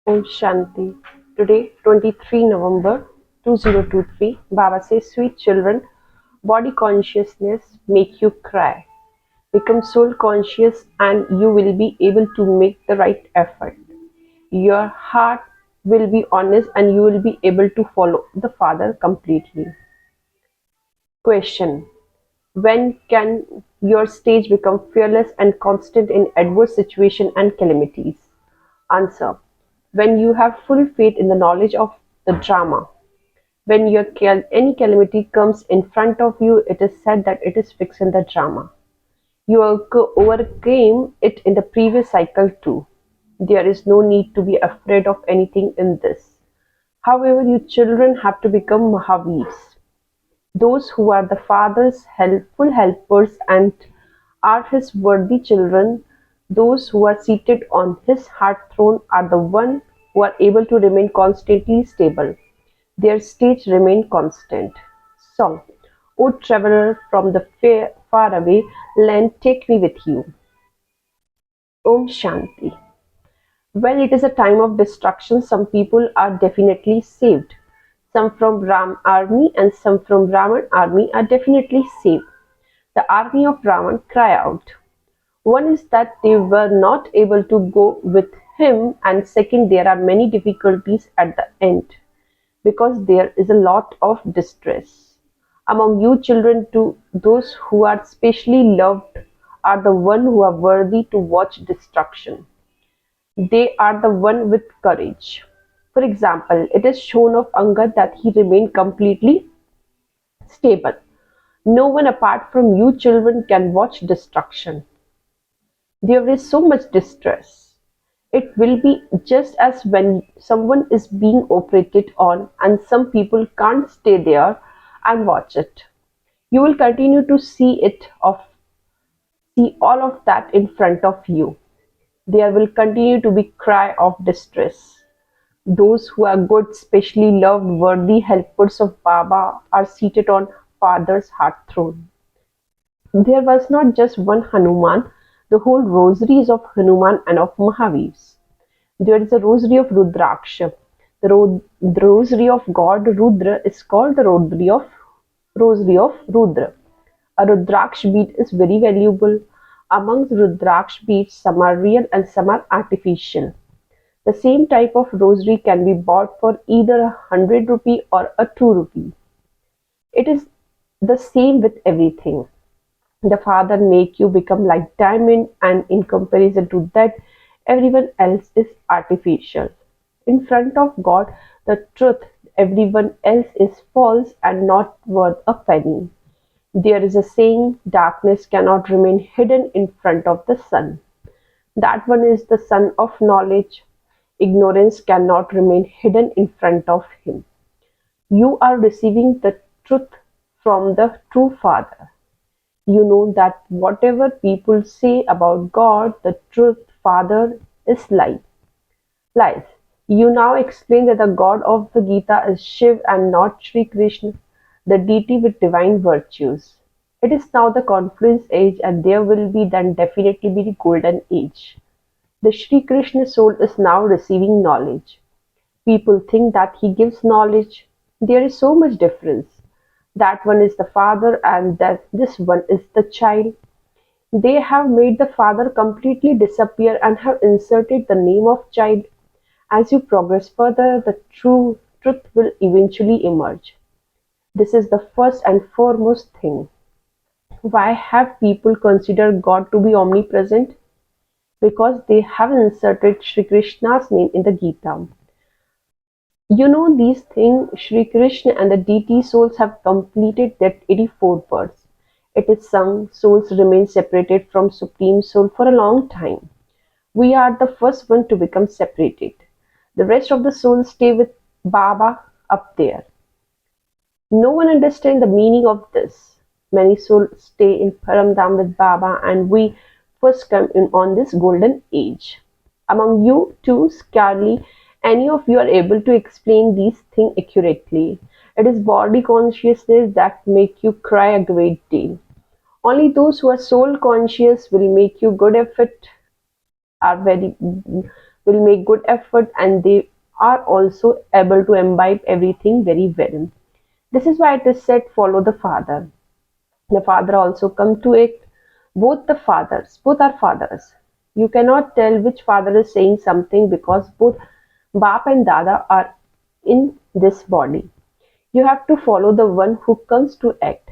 Om Shanti. Today, 23 November 2023, Baba says, Sweet children, body consciousness make you cry. Become soul conscious and you will be able to make the right effort. Your heart will be honest and you will be able to follow the Father completely. Question. When can your stage become fearless and constant in adverse situation and calamities? Answer: when you have full faith in the knowledge of the drama. When any calamity comes in front of you, it is said that it is fixing the drama. You overcame it in the previous cycle too. There is no need to be afraid of anything in this. However, you children have to become Mahavirs, those who are the Father's helpful helpers and are His worthy children. Those who are seated on His heart throne are the ones who are able to remain constantly stable. Their stage remain constant. Song: O traveller from the far away land, take me with you. Om Shanti. When it is a time of destruction, some people are definitely saved. Some from Ram army and some from Ravan army are definitely saved. The army of Ravan cry out. One is that they were not able to go with him, and second, there are many difficulties at the end, because there is a lot of distress. Among you children too, those who are specially loved are the one who are worthy to watch destruction. They are the one with courage. For example, it is shown of Angad that he remained completely stable. No one apart from you children can watch destruction. There is so much distress. It will be just as when someone is being operated on and some people can't stay there and watch it. You will continue to see all of that in front of you. There will continue to be cry of distress. Those who are good, specially loved, worthy helpers of Baba are seated on Father's heart throne. There was not just one Hanuman, the whole rosaries of Hanuman and of Mahavir. There is a rosary of Rudraksha. The rosary of God Rudra is called the rosary of Rudra. A Rudraksh bead is very valuable. Among the Rudraksh beads, some are real and some are artificial. The same type of rosary can be bought for either ₹100 or ₹2. It is the same with everything. The Father make you become like diamond, and in comparison to that, everyone else is artificial. In front of God, the truth, everyone else is false and not worth a penny. There is a saying, darkness cannot remain hidden in front of the sun. That one is the sun of knowledge. Ignorance cannot remain hidden in front of him. You are receiving the truth from the true Father. You know that whatever people say about God, the truth Father, is lies. You now explain that the God of the Gita is Shiv and not Sri Krishna, the deity with divine virtues. It is now the confluence age, and there will be then definitely be the golden age. The Sri Krishna soul is now receiving knowledge. People think that he gives knowledge. There is so much difference. That one is the father and that this one is the child. They have made the father completely disappear and have inserted the name of child. As you progress further, the true truth will eventually emerge. This is the first and foremost thing. Why have people considered God to be omnipresent? Because they have inserted Sri Krishna's name in the Gita. You know these things, Sri Krishna and the deity souls have completed that 84 births. It is sung, souls remain separated from Supreme Soul for a long time. We are the first one to become separated. The rest of the souls stay with Baba up there. No one understands the meaning of this. Many souls stay in Paramdam with Baba, and we first come in on this golden age. Among you too, scarcely any of you are able to explain these things accurately. It is body consciousness that make you cry a great deal. Only those who are soul conscious will make you good effort are very will make good effort, and they are also able to imbibe everything very well. This is why it is said, follow the father. The father also come to it. Both are fathers. You cannot tell which father is saying something because both Bap and Dada are in this body. You have to follow the one who comes to act.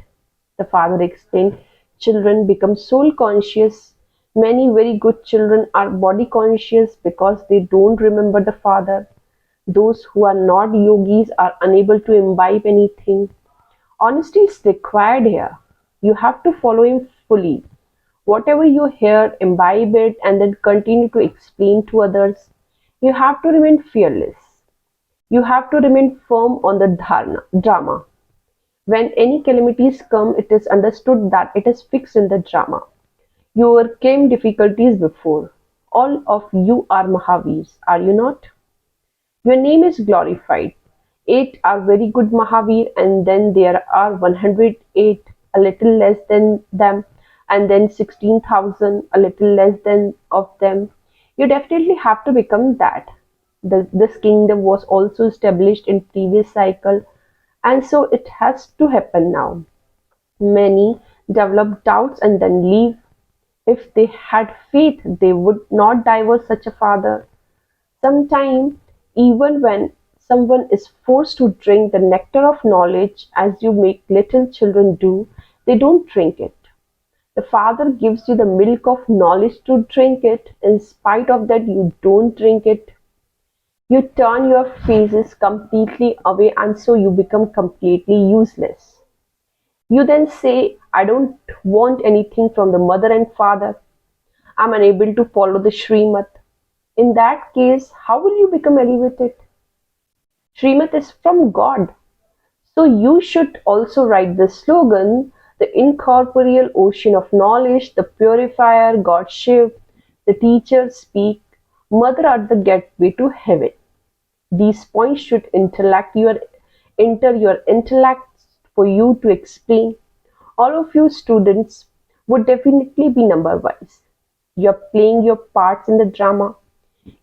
The father explained, children become soul conscious. Many very good children are body conscious because they don't remember the father. Those who are not yogis are unable to imbibe anything. Honesty is required here. You have to follow him fully. Whatever you hear, imbibe it and then continue to explain to others. You have to remain fearless. You have to remain firm on the drama. When any calamities come, it is understood that it is fixed in the drama. You overcame difficulties before. All of you are Mahavirs, are you not? Your name is glorified. 8 are very good Mahavir, and then there are 108, a little less than them, and then 16,000, a little less than of them. You definitely have to become that. This kingdom was also established in previous cycle, and so it has to happen now. Many develop doubts and then leave. If they had faith, they would not divorce such a father. Sometimes, even when someone is forced to drink the nectar of knowledge, as you make little children do, they don't drink it. The Father gives you the milk of knowledge to drink it. In spite of that, you don't drink it. You turn your faces completely away, and so you become completely useless. You then say, I don't want anything from the mother and father. I'm unable to follow the Srimad. In that case, how will you become elevated? Srimad is from God. So you should also write the slogan, the incorporeal ocean of knowledge, the purifier, God Shiv, the teacher speak, mother are the gateway to heaven. These points should enter your intellect for you to explain. All of you students would definitely be number wise. You are playing your parts in the drama.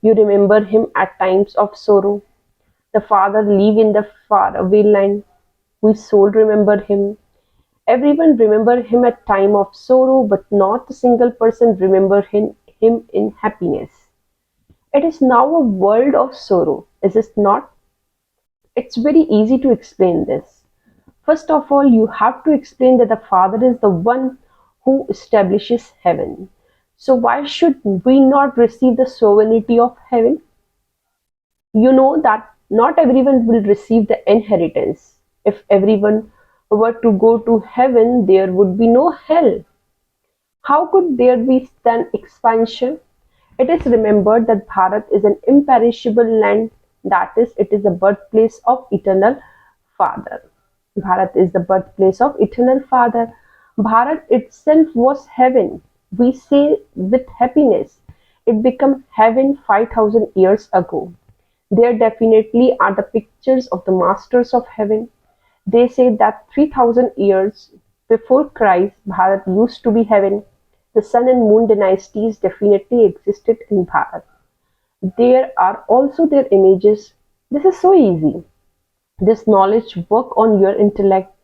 You remember him at times of sorrow. The father live in the faraway land. We soul remember him. Everyone remember him at time of sorrow, but not a single person remember him in happiness. It is now a world of sorrow, is it not? It's very easy to explain this. First of all, you have to explain that the Father is the one who establishes heaven. So why should we not receive the sovereignty of heaven? You know that not everyone will receive the inheritance. If everyone were to go to heaven, there would be no hell. How could there be then expansion? It is remembered that Bharat is an imperishable land, that is, it is the birthplace of eternal Father. Bharat is the birthplace of eternal Father. Bharat itself was heaven. We say with happiness, it became heaven 5,000 years ago. There definitely are the pictures of the masters of heaven. They say that 3,000 years before Christ, Bharat used to be heaven. The sun and moon dynasties definitely existed in Bharat. There are also their images. This is so easy. This knowledge work on your intellect.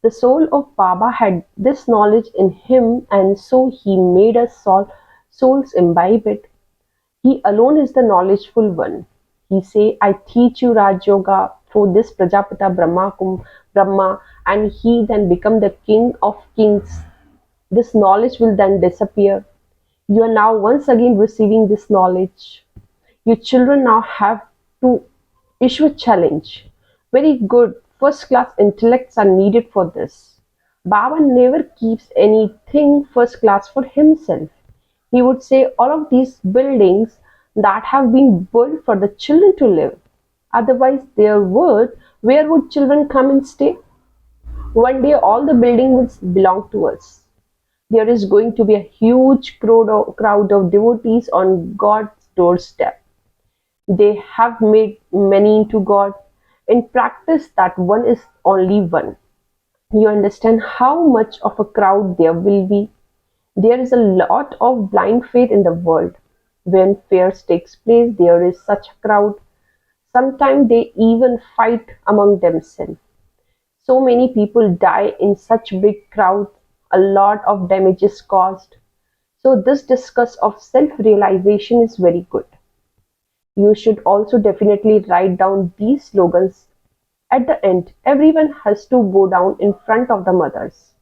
The soul of Baba had this knowledge in him, and so he made us souls imbibe it. He alone is the knowledgeful one. He say, I teach you Raj Yoga through this Prajapata Brahma, and he then become the king of kings. This knowledge will then disappear. You are now once again receiving this knowledge. Your children now have to issue a challenge. Very good, first class intellects are needed for this. Baba never keeps anything first class for himself. He would say all of these buildings that have been built for the children to live. Otherwise, where would children come and stay? One day all the buildings will belong to us. There is going to be a huge crowd of devotees on God's doorstep. They have made many into God. In practice, that one is only one. You understand how much of a crowd there will be. There is a lot of blind faith in the world. When fairs takes place, there is such a crowd. Sometimes they even fight among themselves. So many people die in such big crowds. A lot of damage is caused. So this discuss of self-realization is very good. You should also definitely write down these slogans. At the end, everyone has to bow down in front of the mothers.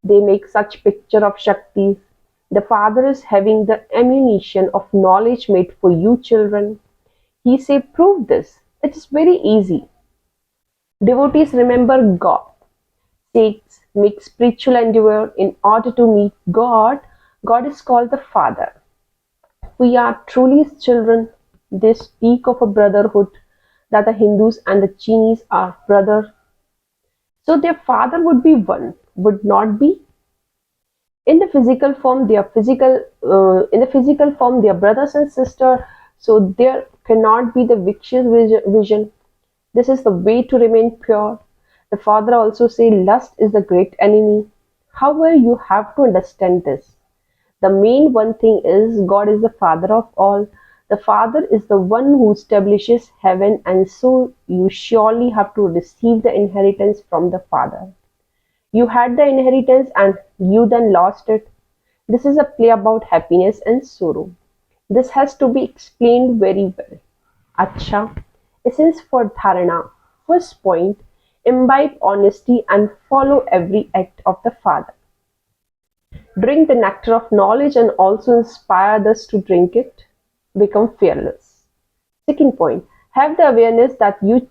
They make such picture of Shakti. The father is having the ammunition of knowledge made for you children. He say, prove this. It is very easy. Devotees remember God. Saints make spiritual endeavor in order to meet God. God is called the Father. We are truly His children. They speak of a brotherhood, that the Hindus and the Chinese are brother. So their father would be one, would not be. In the physical form, they are in the physical form, they are brothers and sisters. So there cannot be the vicious vision. This is the way to remain pure. The father also say lust is the great enemy. However, you have to understand this. The main one thing is God is the father of all. The father is the one who establishes heaven, and so you surely have to receive the inheritance from the father. You had the inheritance and you then lost it. This is a play about happiness and sorrow. This has to be explained very well. Acha. Essence for dharana. First point, imbibe honesty and follow every act of the Father. Drink the nectar of knowledge and also inspire others to drink it. Become fearless. Second point, have the awareness that you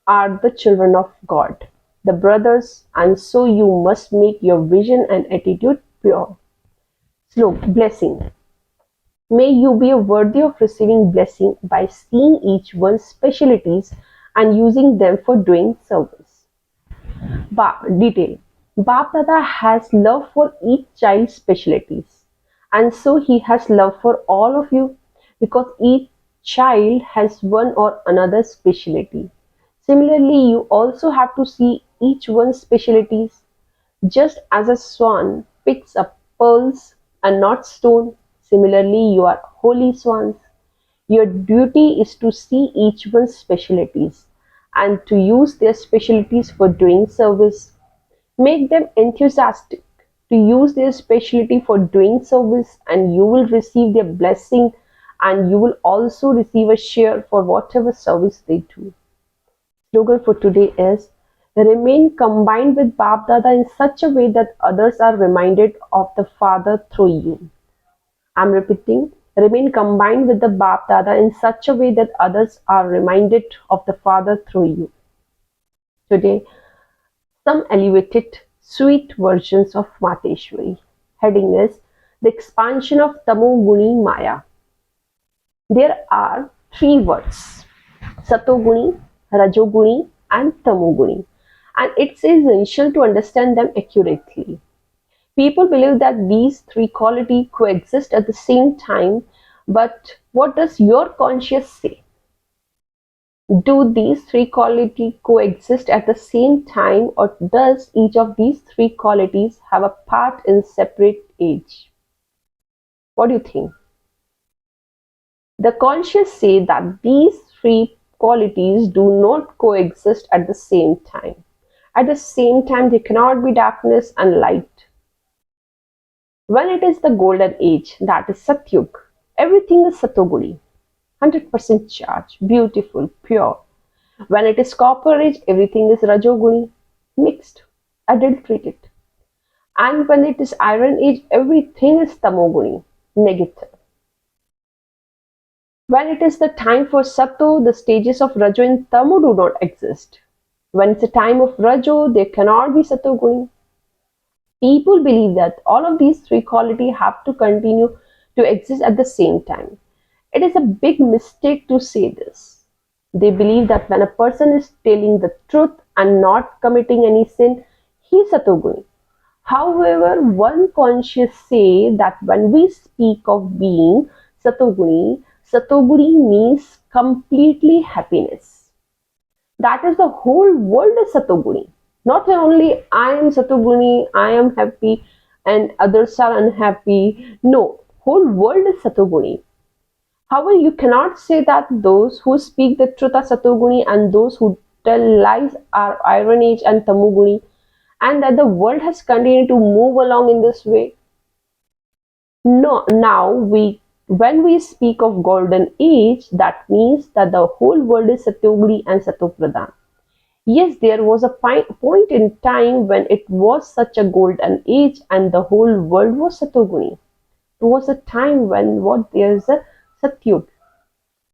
are the children of God, the brothers, and so you must make your vision and attitude pure. Slok, blessing. May you be worthy of receiving blessing by seeing each one's specialties and using them for doing service. Detail. Bap Dada has love for each child's specialties, and so he has love for all of you because each child has one or another specialty. Similarly, you also have to see each one's specialties. Just as a swan picks up pearls and not stone, similarly you are holy swans. Your duty is to see each one's specialties and to use their specialties for doing service. Make them enthusiastic to use their specialty for doing service, and you will receive their blessing, and you will also receive a share for whatever service they do. Slogan for today is remain combined with Bap Dada in such a way that others are reminded of the Father through you. I'm repeating, remain combined with the Bap Dada in such a way that others are reminded of the Father through you. Today, some elevated, sweet versions of Mateshwari. Heading is the expansion of Tamoguni Maya. There are three words, Satoguni, Rajoguni and Tamoguni, and it's essential to understand them accurately. People believe that these three qualities coexist at the same time, but what does your conscience say? Do these three qualities coexist at the same time, or does each of these three qualities have a part in separate age? What do you think? The conscious say that these three qualities do not coexist at the same time. At the same time, there cannot be darkness and light. When it is the golden age, that is Satyug, everything is Satoguni, 100% charge, beautiful, pure. When it is copper age, everything is Rajoguni, mixed, adulterated. And when it is iron age, everything is Tamoguni, negative. When it is the time for Sato, the stages of Rajo and Tamo do not exist. When it's the time of Rajo, there cannot be Satoguni. People believe that all of these three qualities have to continue to exist at the same time. It is a big mistake to say this. They believe that when a person is telling the truth and not committing any sin, he is Satoguni. However, one conscious say that when we speak of being Satoguni, Satoguni means completely happiness. That is, the whole world is Satoguni. Not only I am Satoguni, I am happy and others are unhappy. No, whole world is Satoguni. However, you cannot say that those who speak the truth are Satoguni and those who tell lies are Iron Age and Tamoguni, and that the world has continued to move along in this way. No, now when we speak of golden age, that means that the whole world is Satyoguni and Satopradhan. Yes, there was a point in time when it was such a golden age and the whole world was Satoguni. It was a time when what there is a Satyug.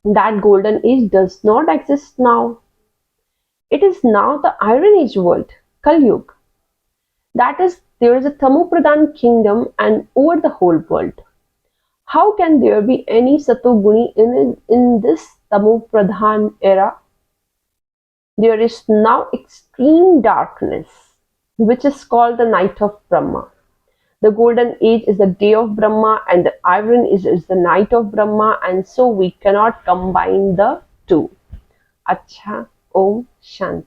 That golden age does not exist now. It is now the Iron Age world, Kali Yuga. That is, there is a Tamopradhan kingdom and over the whole world. How can there be any Satoguni in this Tamopradhan era? There is now extreme darkness, which is called the night of Brahma. The golden age is the day of Brahma and the iron is the night of Brahma, and so we cannot combine the two. Acha, Om Shanti.